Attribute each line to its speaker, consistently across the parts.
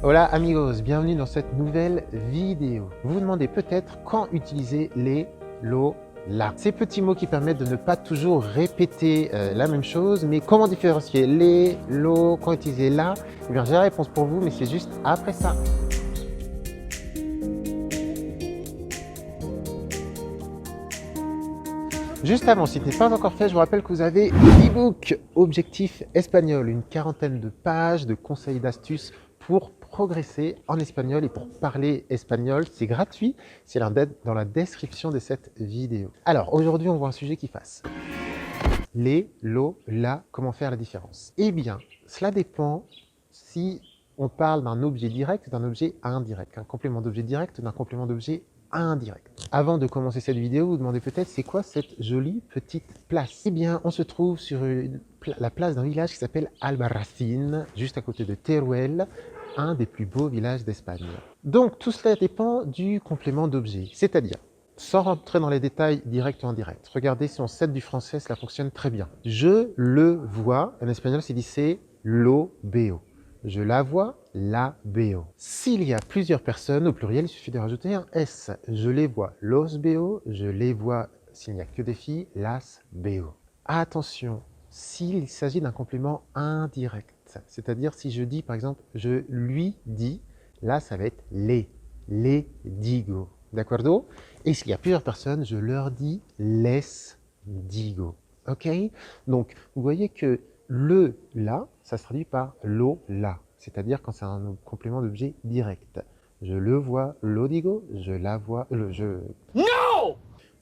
Speaker 1: Hola amigos, bienvenue dans cette nouvelle vidéo. Vous vous demandez peut-être quand utiliser les, lo, la. Ces petits mots qui permettent de ne pas toujours répéter la même chose, mais comment différencier les, lo, quand utiliser la? Eh bien j'ai la réponse pour vous, mais c'est juste après ça. Juste avant, si ce n'est pas encore fait, je vous rappelle que vous avez l'e-book Objectif Espagnol, une quarantaine de pages de conseils d'astuces pour progresser en espagnol et pour parler espagnol. C'est gratuit, c'est dans la description de cette vidéo. Alors, aujourd'hui, on voit un sujet qui fasse les, lo, la, comment faire la différence? Eh bien, cela dépend si on parle d'un objet direct ou d'un objet indirect, un complément d'objet direct ou d'un complément d'objet indirect. Avant de commencer cette vidéo, vous vous demandez peut-être c'est quoi cette jolie petite place? Eh bien, on se trouve sur la place d'un village qui s'appelle Albarracín, juste à côté de Teruel, un des plus beaux villages d'Espagne. Donc, tout cela dépend du complément d'objet, c'est-à-dire, sans rentrer dans les détails direct ou indirect, regardez si on cède du français, cela fonctionne très bien. Je le vois, en espagnol, c'est dit c'est lo veo. Je la vois, la veo. S'il y a plusieurs personnes, au pluriel, il suffit de rajouter un S. Je les vois, los veo. Je les vois, s'il n'y a que des filles, las veo. Attention, s'il s'agit d'un complément indirect, c'est-à-dire si je dis, par exemple, je lui dis, là, ça va être les digo. D'accordo? Et s'il y a plusieurs personnes, je leur dis les digo. Ok? Donc, vous voyez que le la, ça se traduit par lo la, c'est-à-dire quand c'est un complément d'objet direct. Je le vois, lo digo, je la vois, Non!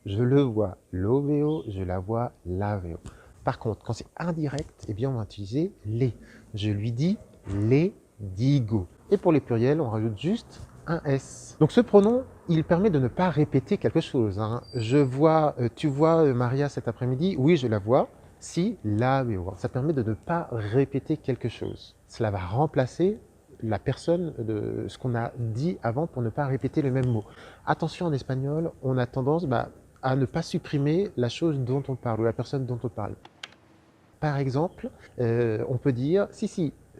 Speaker 1: Je le vois, lo veo, je la vois, la veo. Par contre, quand c'est indirect, eh bien on va utiliser les. Je lui dis les digo. Et pour les pluriels, on rajoute juste un S. Donc ce pronom, il permet de ne pas répéter quelque chose. Hein. Je vois, tu vois Maria cet après-midi? Oui, je la vois. Si, la veo. Ça permet de ne pas répéter quelque chose. Cela va remplacer la personne de ce qu'on a dit avant pour ne pas répéter le même mot. Attention, en espagnol, on a tendance à ne pas supprimer la chose dont on parle ou la personne dont on parle. Par exemple, on peut dire,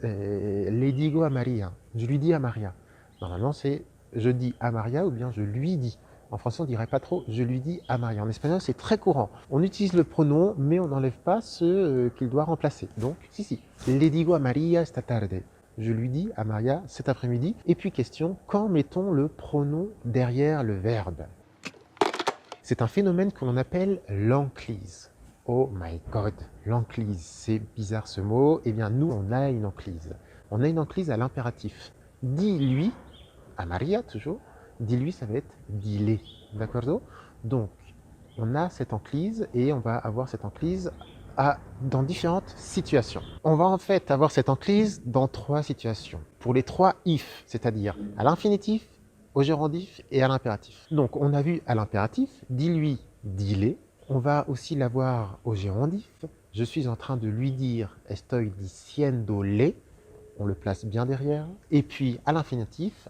Speaker 1: le digo a Maria, je lui dis à Maria. Normalement, c'est je dis à Maria ou bien je lui dis. En français, on ne dirait pas trop je lui dis à Maria. En espagnol, c'est très courant. On utilise le pronom, mais on n'enlève pas ce qu'il doit remplacer. Donc, le digo a Maria esta tarde. Je lui dis à Maria cet après-midi. Et puis, question, quand mettons le pronom derrière le verbe? C'est un phénomène que l'on appelle l'enclise. Oh my god, l'enclise, c'est bizarre ce mot. Eh bien, nous, on a une enclise. On a une enclise à l'impératif. Dis-lui, à Maria toujours, dis-lui, ça va être dis-les. D'accord? Donc, on a cette enclise et on va avoir cette enclise dans différentes situations. On va en fait avoir cette enclise dans 3 situations. Pour les 3 if, c'est-à-dire à l'infinitif, au gérondif et à l'impératif. Donc, on a vu à l'impératif, dis-lui, dis-les. On va aussi l'avoir au gérondif. Je suis en train de lui dire, estoy diciéndole. On le place bien derrière. Et puis, à l'infinitif,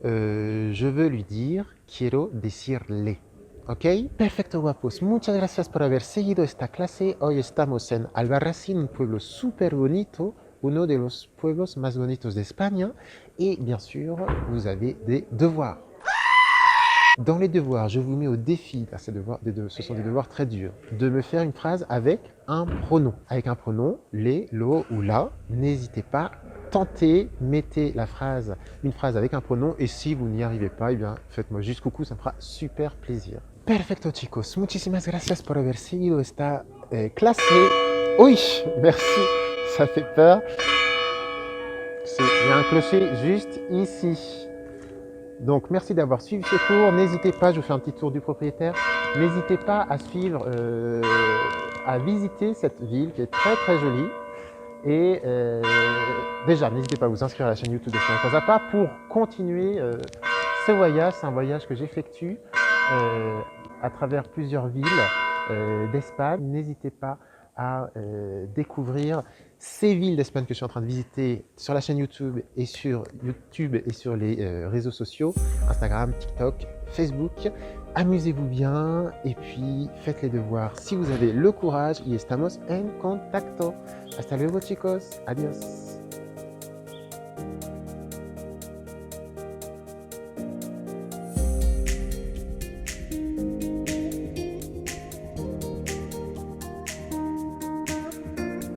Speaker 1: je veux lui dire, quiero decirle. ¿Ok? Perfecto, guapos. Muchas gracias por haber seguido esta clase. Hoy estamos en Albarracín, un pueblo súper bonito, uno de los pueblos más bonitos de España. Et bien sûr, vous avez des devoirs. Dans les devoirs, je vous mets au défi, ce sont des devoirs très durs, de me faire une phrase avec un pronom. Avec un pronom, les, lo ou la. N'hésitez pas, tentez, mettez une phrase avec un pronom. Et si vous n'y arrivez pas, eh bien, faites-moi juste coucou, ça me fera super plaisir. Perfecto, chicos. Muchísimas gracias por haber seguido esta clase. Oui, merci, ça fait peur. Il y a un clocher juste ici. Donc, merci d'avoir suivi ce cours. N'hésitez pas, je vous fais un petit tour du propriétaire. N'hésitez pas à suivre, à visiter cette ville qui est très très jolie. Et déjà, n'hésitez pas à vous inscrire à la chaîne YouTube d'Espagnol Pas à Pas pour continuer ce voyage. C'est un voyage que j'effectue à travers plusieurs villes d'Espagne. N'hésitez pas à découvrir ces villes d'Espagne que je suis en train de visiter sur la chaîne YouTube et sur les réseaux sociaux, Instagram, TikTok, Facebook. Amusez-vous bien et puis faites les devoirs si vous avez le courage. Y estamos en contacto. Hasta luego, chicos. Adiós.